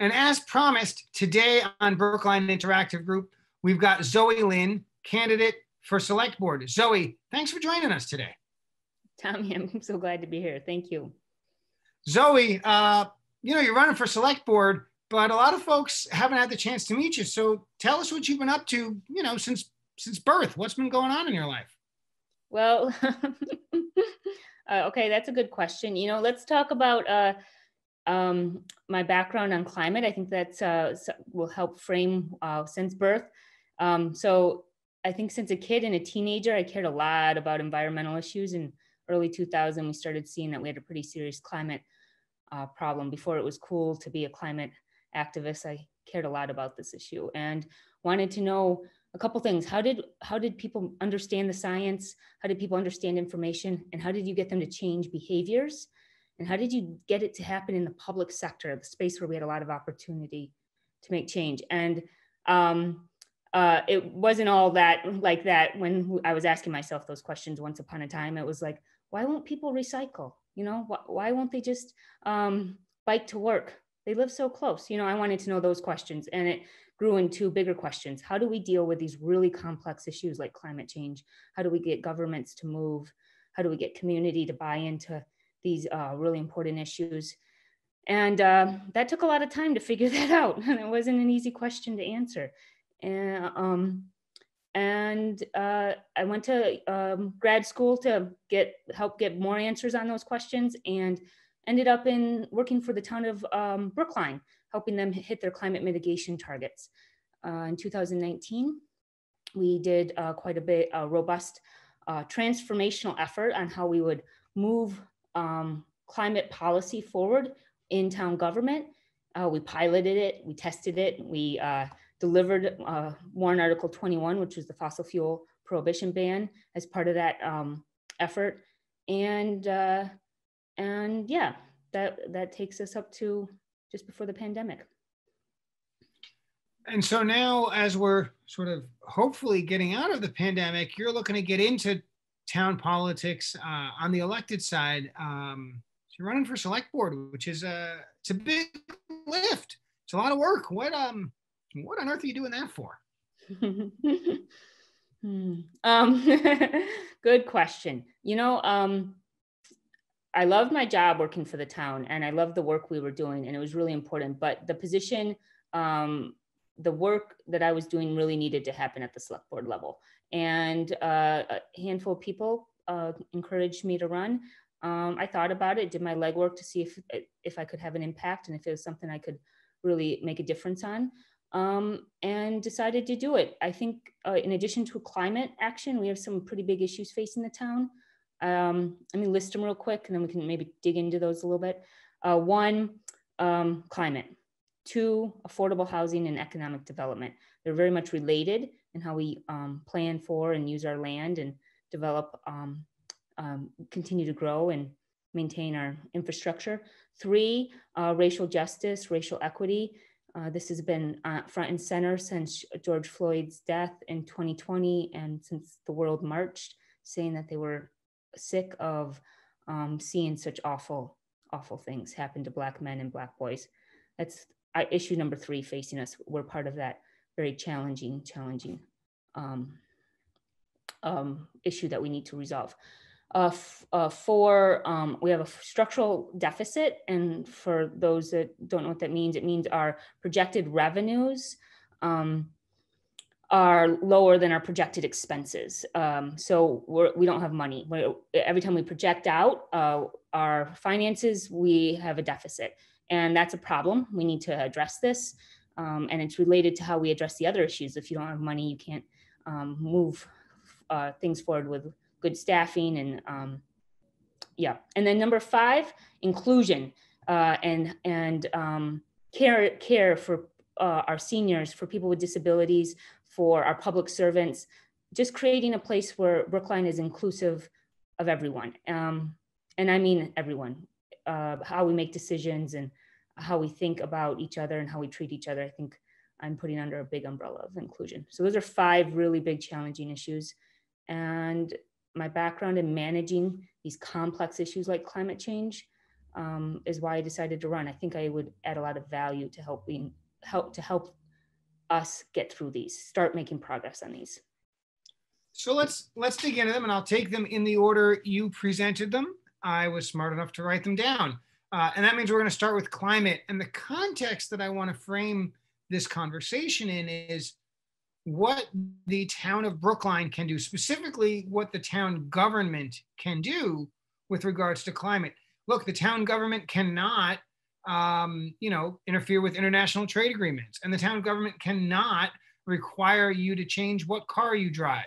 And as promised, today on Brookline Interactive Group, we've got Zoe Lynn, candidate for Select Board. Zoe, thanks for joining us today. Tommy, I'm so glad to be here. Thank you. Zoe, you're running for Select Board, but a lot of folks haven't had the chance to meet you. So tell us what you've been up to, since birth. What's been going on in your life? Well, okay, that's a good question. Let's talk about my background on climate. I think that will help frame since birth. So I think since a kid and a teenager, I cared a lot about environmental issues. In early 2000, we started seeing that we had a pretty serious climate problem. Before it was cool to be a climate activist, I cared a lot about this issue and wanted to know a couple things. How did people understand the science? How did people understand information? And how did you get them to change behaviors? And how did you get it to happen in the public sector, the space where we had a lot of opportunity to make change? And it wasn't all that like that when I was asking myself those questions once upon a time. It was like, why won't people recycle? Why won't they just bike to work? They live so close. I wanted to know those questions, and it grew into bigger questions. How do we deal with these really complex issues like climate change? How do we get governments to move? How do we get community to buy into these really important issues? And that took a lot of time to figure that out. And it wasn't an easy question to answer. And I went to grad school to help get more answers on those questions, and ended up working for the town of Brookline, helping them hit their climate mitigation targets. In 2019, we did quite a robust transformational effort on how we would move climate policy forward in town government. We piloted it, we tested it, we delivered Warrant Article 21, which was the fossil fuel prohibition ban, as part of that effort. And yeah, that takes us up to just before the pandemic. And so now, as we're sort of hopefully getting out of the pandemic, you're looking to get into town politics on the elected side. So you're running for Select Board, which is it's a big lift. It's a lot of work. What on earth are you doing that for? Good question. I loved my job working for the town, and I loved the work we were doing, and it was really important. But the position, the work that I was doing really needed to happen at the Select Board level. And a handful of people encouraged me to run. I thought about it, did my legwork to see if I could have an impact and if it was something I could really make a difference on, and decided to do it. I think in addition to climate action, we have some pretty big issues facing the town. Let me list them real quick, and then we can maybe dig into those a little bit. One, climate. Two, affordable housing and economic development. They're very much related in how we plan for and use our land and develop, continue to grow and maintain our infrastructure. Three, racial justice, racial equity. This has been front and center since George Floyd's death in 2020, and since the world marched, saying that they were sick of seeing such awful things happen to Black men and Black boys. That's issue number 3 facing us. We're part of that very challenging issue that we need to resolve. 4, we have a structural deficit, and for those that don't know what that means, it means our projected revenues are lower than our projected expenses. So we don't have money. Every time we project out our finances, we have a deficit. And that's a problem. We need to address this. And it's related to how we address the other issues. If you don't have money, you can't move things forward with good staffing and yeah. And then number 5, inclusion and care for our seniors, for people with disabilities, for our public servants, just creating a place where Brookline is inclusive of everyone. And I mean everyone. How we make decisions and how we think about each other and how we treat each other, I think I'm putting under a big umbrella of inclusion. So those are 5 really big challenging issues. And my background in managing these complex issues like climate change is why I decided to run. I think I would add a lot of value to help us get through these, start making progress on these. So let's dig into them, and I'll take them in the order you presented them. I was smart enough to write them down. And that means we're going to start with climate. And the context that I want to frame this conversation in is what the town of Brookline can do, specifically what the town government can do with regards to climate. Look, the town government cannot, interfere with international trade agreements, and the town government cannot require you to change what car you drive,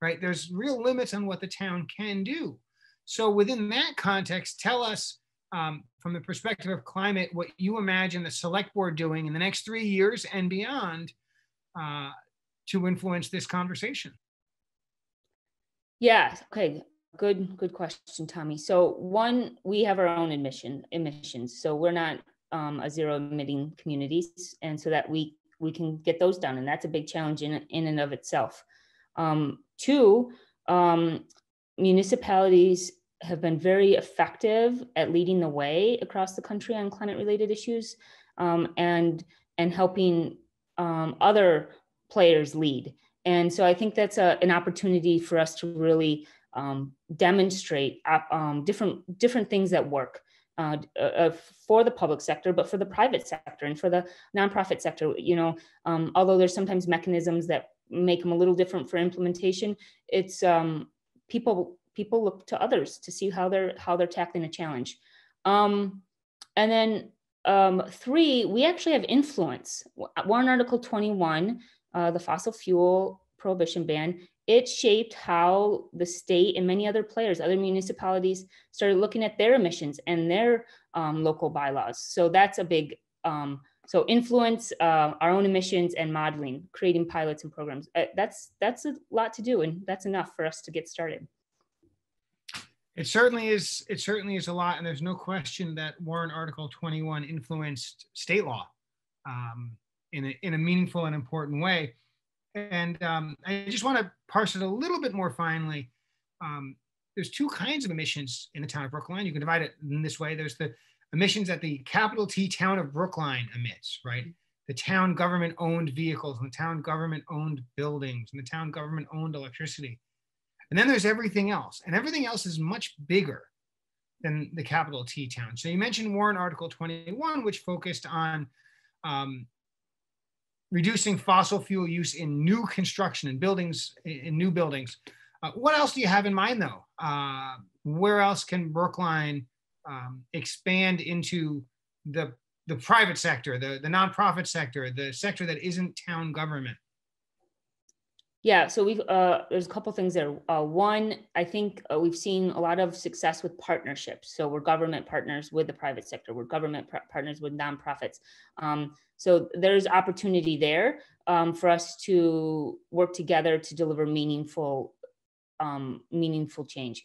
right? There's real limits on what the town can do. So within that context, tell us from the perspective of climate, what you imagine the select board doing in the next 3 years and beyond to influence this conversation. Yeah, okay, good question, Tommy. So one, we have our own emissions. So we're not a zero emitting communities, and so that we can get those done, and that's a big challenge in and of itself. Two, municipalities have been very effective at leading the way across the country on climate-related issues, and helping other players lead. And so I think that's an opportunity for us to really demonstrate different things that work for the public sector, but for the private sector and for the nonprofit sector. Although there's sometimes mechanisms that make them a little different for implementation, it's people look to others to see how they're tackling a challenge. And then three, we actually have influence. Warrant Article 21, the fossil fuel prohibition ban, it shaped how the state and many other players, other municipalities, started looking at their emissions and their local bylaws. So that's a big, so influence, our own emissions and modeling, creating pilots and programs. That's a lot to do, and that's enough for us to get started. It certainly is a lot, and there's no question that Warrant Article 21 influenced state law in a meaningful and important way. And I just want to parse it a little bit more finely. There's two kinds of emissions in the town of Brookline. You can divide it in this way. There's the emissions that the capital T town of Brookline emits, right? The town government owned vehicles, and the town government owned buildings, and the town government owned electricity. And then there's everything else, and everything else is much bigger than the capital T town. So you mentioned Warrant Article 21, which focused on reducing fossil fuel use in new construction and buildings, in new buildings. What else do you have in mind, though? Where else can Brookline expand into the private sector, the nonprofit sector, the sector that isn't town government? Yeah, so there's a couple things there. One, I think we've seen a lot of success with partnerships. So we're government partners with the private sector. We're government partners with nonprofits. So there's opportunity there for us to work together to deliver meaningful change.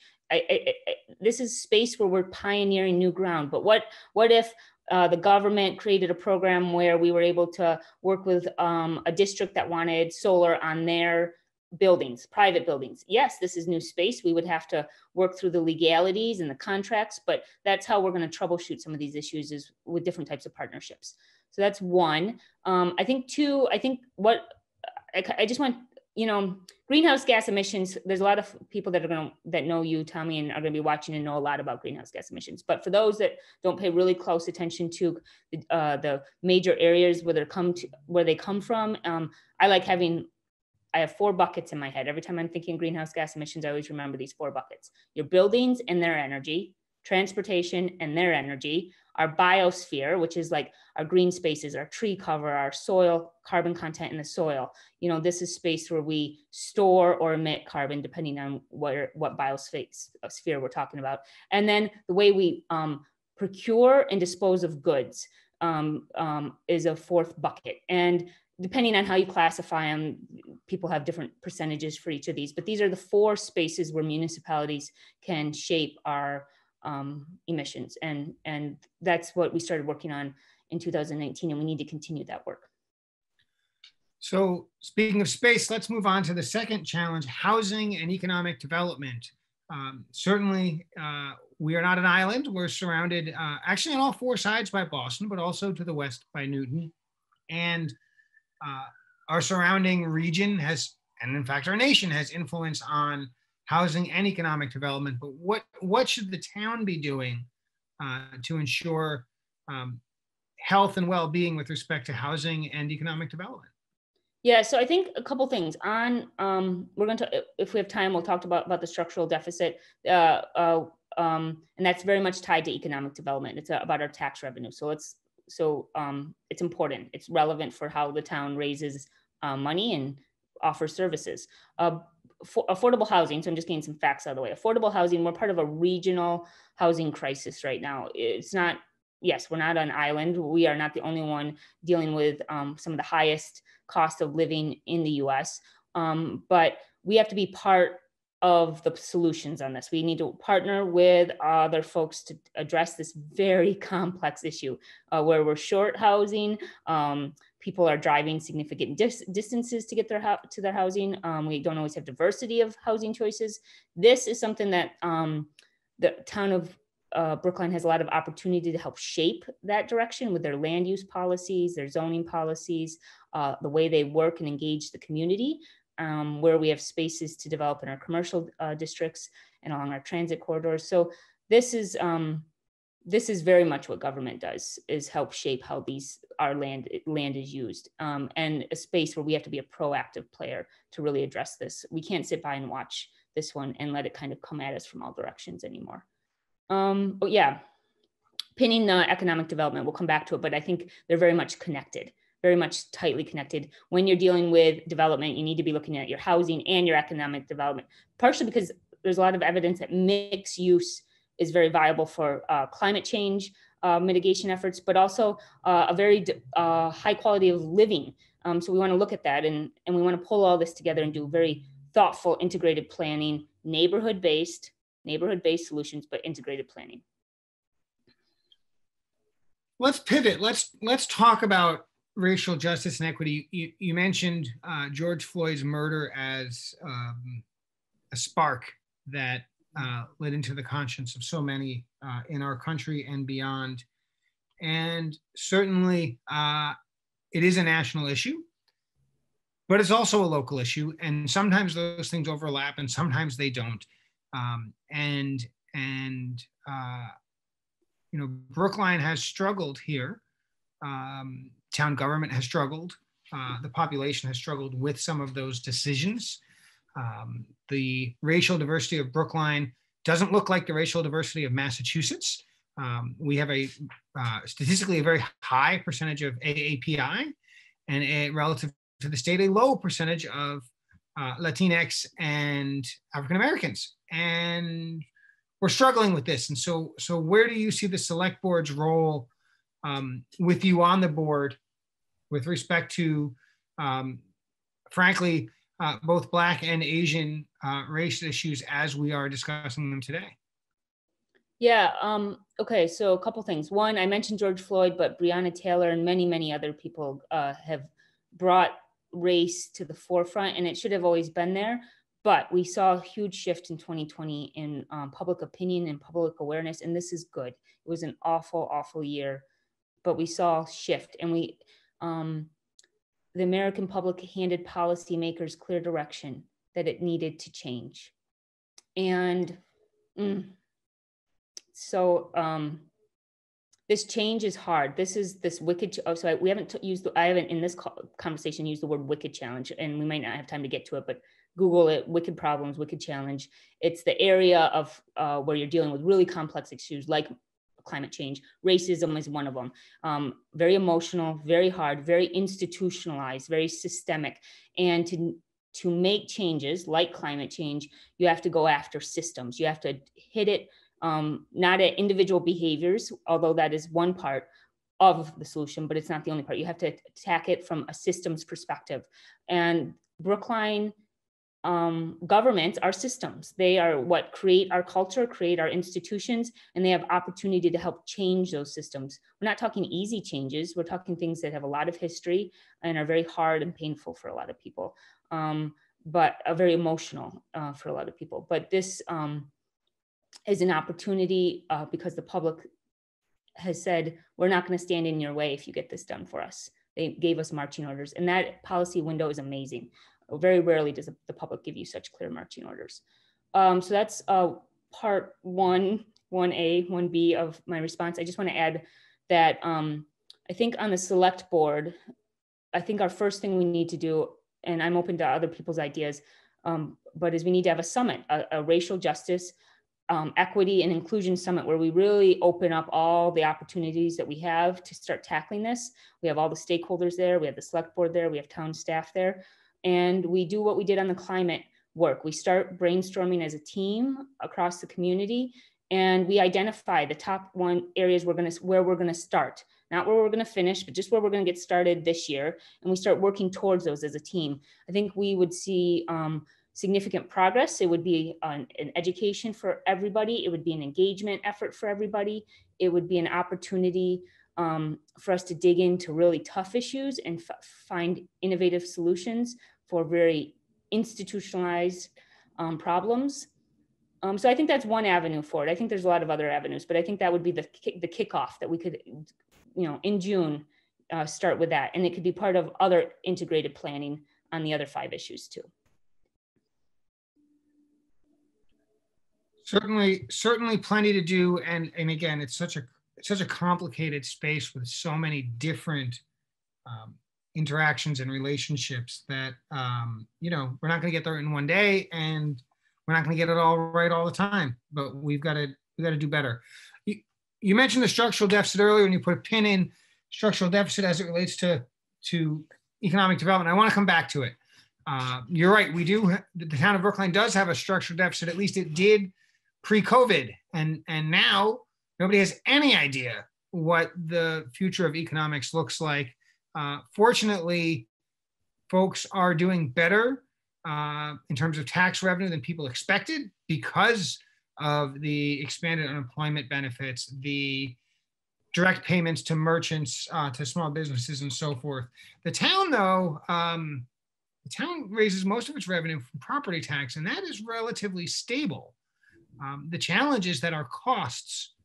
This is space where we're pioneering new ground. But what if the government created a program where we were able to work with a district that wanted solar on their buildings, private buildings? Yes, this is new space. We would have to work through the legalities and the contracts, but that's how we're going to troubleshoot some of these issues, is with different types of partnerships. So that's one. I think two, I just want, greenhouse gas emissions, there's a lot of people that know you, Tommy, and are going to be watching and know a lot about greenhouse gas emissions. But for those that don't pay really close attention to the major areas where they come from, I have 4 buckets in my head. Every time I'm thinking greenhouse gas emissions, I always remember these 4 buckets: your buildings and their energy, transportation and their energy, our biosphere, which is like our green spaces, our tree cover, our soil, carbon content in the soil. This is space where we store or emit carbon, depending on what biosphere we're talking about. And then the way we procure and dispose of goods is a 4th bucket. And depending on how you classify them, people have different percentages for each of these. But these are the 4 spaces where municipalities can shape our emissions. And that's what we started working on in 2019, and we need to continue that work. So speaking of space, let's move on to the second challenge, housing and economic development. Certainly, we are not an island. We're surrounded actually on all four sides by Boston, but also to the west by Newton. And our surrounding region has, and in fact, our nation has influence on housing and economic development. But what should the town be doing to ensure health and well-being with respect to housing and economic development? Yeah, so I think a couple things on, we're going to, if we have time, we'll talk about the structural deficit. And that's very much tied to economic development. It's about our tax revenue. So it's important. It's relevant for how the town raises money and offers services. Affordable housing, so I'm just getting some facts out of the way. Affordable housing, we're part of a regional housing crisis right now. It's not, yes, we're not an island. We are not the only one dealing with some of the highest cost of living in the US. But we have to be part of the solutions on this. We need to partner with other folks to address this very complex issue where we're short housing. People are driving significant distances to get to their housing. We don't always have diversity of housing choices. This is something that the town of Brookline has a lot of opportunity to help shape that direction with their land use policies, their zoning policies, the way they work and engage the community, where we have spaces to develop in our commercial districts and along our transit corridors. So this is very much what government does, is help shape how our land is used, and a space where we have to be a proactive player to really address this. We can't sit by and watch this one and let it kind of come at us from all directions anymore. But yeah, pinning the economic development, we'll come back to it, but I think they're very much connected, very much tightly connected. When you're dealing with development, you need to be looking at your housing and your economic development, partially because there's a lot of evidence that mixed use is very viable for climate change mitigation efforts, but also a very high quality of living. So we want to look at that, and we want to pull all this together and do very thoughtful, integrated planning, neighborhood-based solutions, but integrated planning. Let's pivot. Let's talk about racial justice and equity. You mentioned George Floyd's murder as a spark that lit into the conscience of so many in our country and beyond. And certainly it is a national issue, but it's also a local issue. And sometimes those things overlap and sometimes they don't. Brookline has struggled here. Town government has struggled. The population has struggled with some of those decisions. The racial diversity of Brookline doesn't look like the racial diversity of Massachusetts. We have statistically a very high percentage of AAPI, and relative to the state, a low percentage of Latinx and African Americans. And we're struggling with this. And so where do you see the select board's role with you on the board with respect to, frankly, both Black and Asian race issues as we are discussing them today? Yeah, okay, so a couple things. One, I mentioned George Floyd, but Breonna Taylor and many, many other people have brought race to the forefront, and it should have always been there. But we saw a huge shift in 2020 in public opinion and public awareness, and this is good. It was an awful, awful year, but we saw a shift, and the American public handed policymakers clear direction that it needed to change. And this change is hard. This is this wicked. I haven't in this conversation used the word wicked challenge, and we might not have time to get to it, but Google it, wicked problems, wicked challenge. It's the area of where you're dealing with really complex issues like climate change. Racism is one of them. Very emotional, very hard, very institutionalized, very systemic. And to make changes like climate change, you have to go after systems. You have to hit it, not at individual behaviors, although that is one part of the solution, but it's not the only part. You have to attack it from a systems perspective. And Brookline governments are systems. They are what create our culture, create our institutions, and they have opportunity to help change those systems. We're not talking easy changes. We're talking things that have a lot of history and are very hard and painful for a lot of people, but are very emotional for a lot of people. But this is an opportunity because the public has said, we're not going to stand in your way if you get this done for us. They gave us marching orders, and that policy window is amazing. Very rarely does the public give you such clear marching orders. So that's part 1A, 1B of my response. I just want to add that I think on the select board, I think our first thing we need to do, and I'm open to other people's ideas, but is we need to have a summit, a racial justice, equity and inclusion summit, where we really open up all the opportunities that we have to start tackling this. We have all the stakeholders there, we have the select board there, we have town staff there, and we do what we did on the climate work. We start brainstorming as a team across the community, and we identify the top areas where we're gonna start, not where we're gonna finish, but just where we're gonna get started this year, and we start working towards those as a team. I think we would see significant progress. It would be an education for everybody. It would be an engagement effort for everybody. It would be an opportunity for us to dig into really tough issues and find innovative solutions for very institutionalized problems. So I think that's one avenue for it. I think there's a lot of other avenues, but I think that would be the kickoff that we could, in June, start with that. And it could be part of other integrated planning on the other 5 issues too. Certainly plenty to do. And again, it's such a complicated space with so many different interactions and relationships that, we're not going to get there in one day, and we're not going to get it all right all the time, but we've got to do better. You mentioned the structural deficit earlier, and you put a pin in structural deficit as it relates to economic development. I want to come back to it. You're right. The town of Brookline does have a structural deficit. At least it did pre-COVID, and now nobody has any idea what the future of economics looks like. Fortunately, folks are doing better in terms of tax revenue than people expected because of the expanded unemployment benefits, the direct payments to merchants, to small businesses, and so forth. The town, though, the town raises most of its revenue from property tax, and that is relatively stable. The challenge is that our costs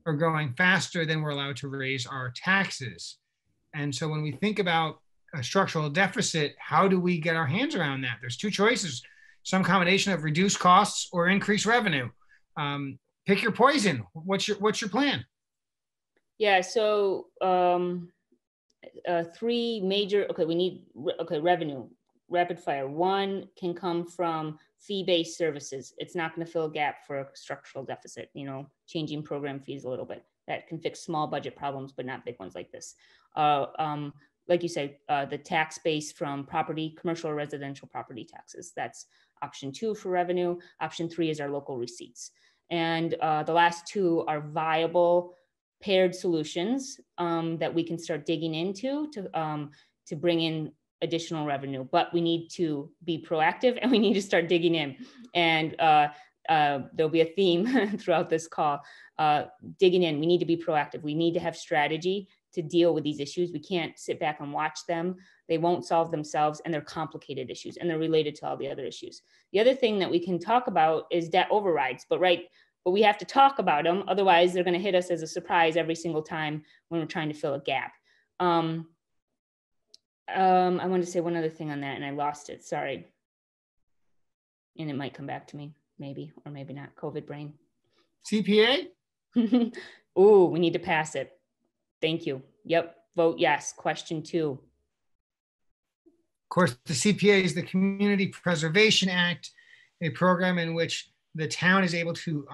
are growing faster than we're allowed to raise our taxes. And so when we think about a structural deficit, how do we get our hands around that? There's 2 choices: some combination of reduced costs or increased revenue. Pick your poison. What's your plan? Yeah, so 3 major, revenue, rapid fire. 1 can come from fee-based services. It's not going to fill a gap for a structural deficit, changing program fees a little bit. That can fix small budget problems, but not big ones like this. Like you said, the tax base from commercial or residential property taxes. That's option 2 for revenue. Option 3 is our local receipts. And the last 2 are viable paired solutions that we can start digging into to bring in additional revenue, but we need to be proactive and we need to start digging in. And there'll be a theme throughout this call, digging in. We need to be proactive. We need to have strategy to deal with these issues. We can't sit back and watch them. They won't solve themselves, and they're complicated issues, and they're related to all the other issues. The other thing that we can talk about is debt overrides, but we have to talk about them. Otherwise, they're going to hit us as a surprise every single time when we're trying to fill a gap. I wanted to say one other thing on that, and I lost it. Sorry. And it might come back to me, maybe, or maybe not. COVID brain. CPA? Ooh, we need to pass it. Thank you. Yep. Vote yes. Question 2. Of course, the CPA is the Community Preservation Act, a program in which the town is able to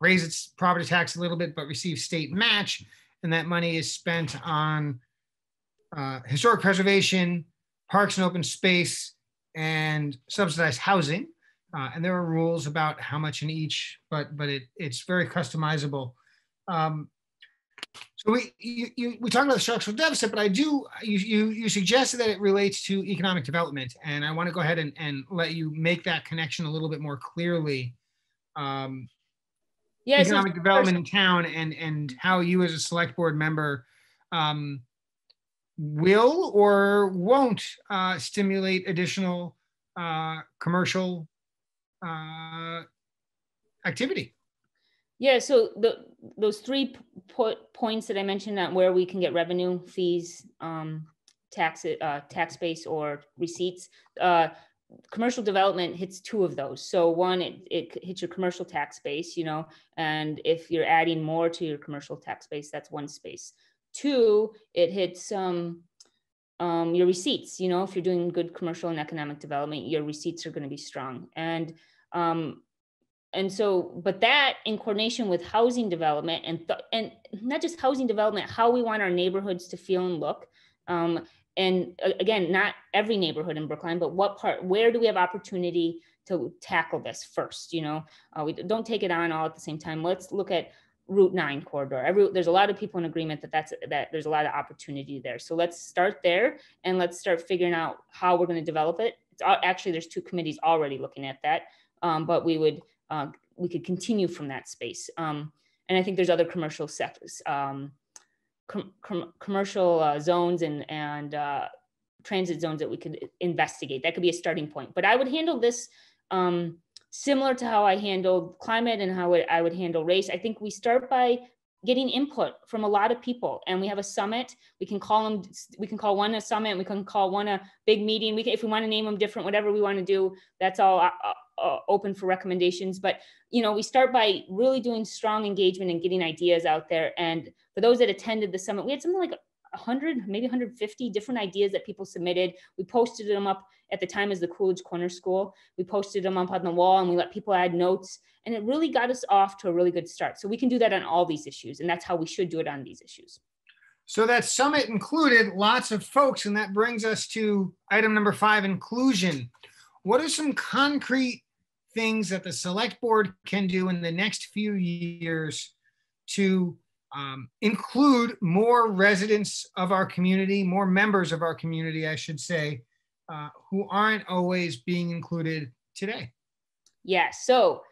raise its property tax a little bit, but receive state match. And that money is spent on historic preservation, parks and open space, and subsidized housing. And there are rules about how much in each, but it's very customizable. So we talked about the structural deficit, but you suggested that it relates to economic development, and I want to go ahead and let you make that connection a little bit more clearly. Economic development in town and how you as a select board member will or won't stimulate additional commercial activity. Yeah, so those three points that I mentioned, that where we can get revenue, fees, tax base or receipts, commercial development hits two of those. So one, it hits your commercial tax base, and if you're adding more to your commercial tax base, that's one space. Two, it hits your receipts. If you're doing good commercial and economic development, your receipts are going to be strong. And so, but that in coordination with housing development and not just housing development, how we want our neighborhoods to feel and look. And again, not every neighborhood in Brookline, but where do we have opportunity to tackle this first? We don't take it on all at the same time. Let's look at Route 9 corridor. There's a lot of people in agreement that there's a lot of opportunity there. So let's start there and let's start figuring out how we're going to develop it. Actually, there's 2 committees already looking at that, but we could continue from that space. And I think there's other commercial sectors, commercial zones and transit zones that we could investigate. That could be a starting point. But I would handle this similar to how I handled climate and how I would handle race. I think we start by getting input from a lot of people, and we have a summit. We can call one a summit. We can call one a big meeting. If we want to name them different, whatever we want to do, that's all open for recommendations. But we start by really doing strong engagement and getting ideas out there. And for those that attended the summit, we had something like 100, maybe 150 different ideas that people submitted. We posted them up at the time as the Coolidge Corner School. We posted them up on the wall and we let people add notes, and it really got us off to a really good start. So we can do that on all these issues, and that's how we should do it on these issues. So that summit included lots of folks, and that brings us to item number 5, inclusion. What are some concrete things that the select board can do in the next few years to include more residents of our community, more members of our community, I should say, who aren't always being included today? Yeah, so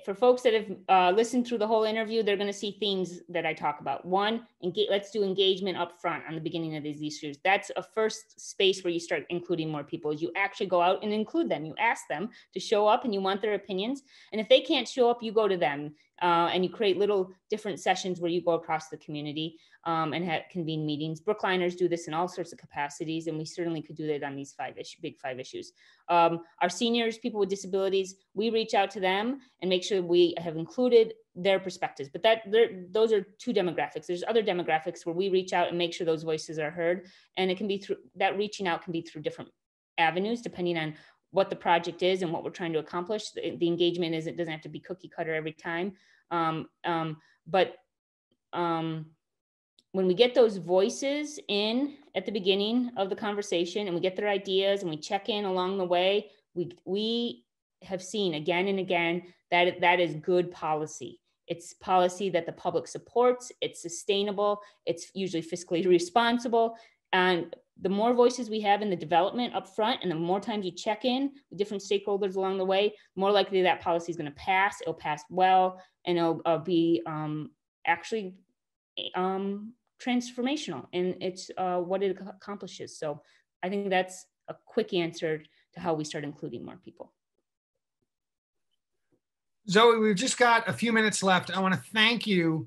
for folks that have listened through the whole interview, they're going to see themes that I talk about. One, let's do engagement up front on the beginning of these issues. That's a first space where you start including more people. You actually go out and include them. You ask them to show up and you want their opinions. And if they can't show up, you go to them and you create little different sessions where you go across the community and convene meetings. Brookliners do this in all sorts of capacities, and we certainly could do that on these big five issues. Our seniors, people with disabilities, we reach out to them and make sure we have included their perspectives. But those are 2 demographics. There's other demographics where we reach out and make sure those voices are heard. And it can be that reaching out can be through different avenues, depending on what the project is and what we're trying to accomplish. The engagement doesn't have to be cookie cutter every time. When we get those voices in at the beginning of the conversation and we get their ideas and we check in along the way, we have seen again and again that is good policy. It's policy that the public supports, it's sustainable, it's usually fiscally responsible. And the more voices we have in the development up front and the more times you check in with different stakeholders along the way, more likely that policy is going to pass. It'll pass well, and it'll be actually transformational, and it's what it accomplishes. So I think that's a quick answer to how we start including more people. Zoe, we've just got a few minutes left. I want to thank you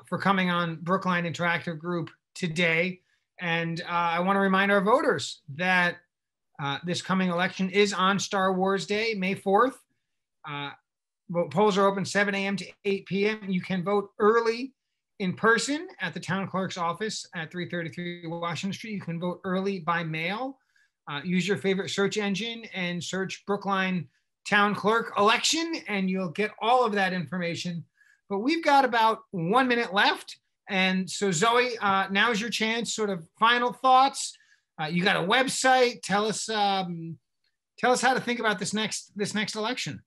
for coming on Brookline Interactive Group today. And I want to remind our voters that this coming election is on Star Wars Day, May 4th. Polls are open 7 a.m. to 8 p.m. You can vote early in person at the town clerk's office at 333 Washington Street. You can vote early by mail. Use your favorite search engine and search Brookline Town Clerk election, and you'll get all of that information. But we've got about 1 minute left. And so Zoe, now's your chance, sort of final thoughts. You got a website. Tell us how to think about this next election.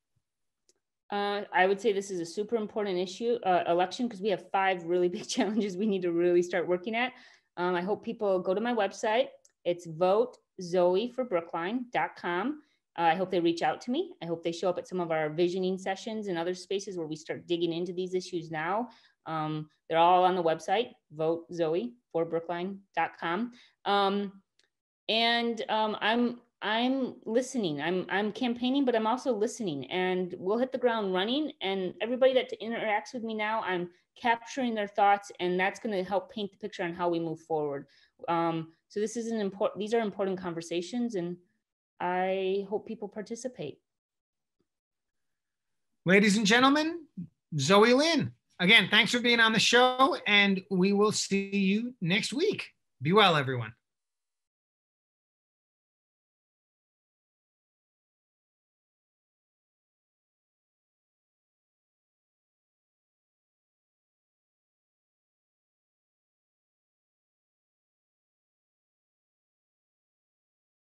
I would say this is a super important election, because we have 5 really big challenges we need to really start working at. I hope people go to my website. It's votezoeforbrookline.com. I hope they reach out to me. I hope they show up at some of our visioning sessions and other spaces where we start digging into these issues now. They're all on the website, votezoeforbrookline.com. I'm I'm listening. I'm campaigning, but I'm also listening, and we'll hit the ground running. And everybody that interacts with me now, I'm capturing their thoughts, and that's going to help paint the picture on how we move forward. So this is these are important conversations, and I hope people participate. Ladies and gentlemen, Zoe Lynn, again, thanks for being on the show, and we will see you next week. Be well, everyone.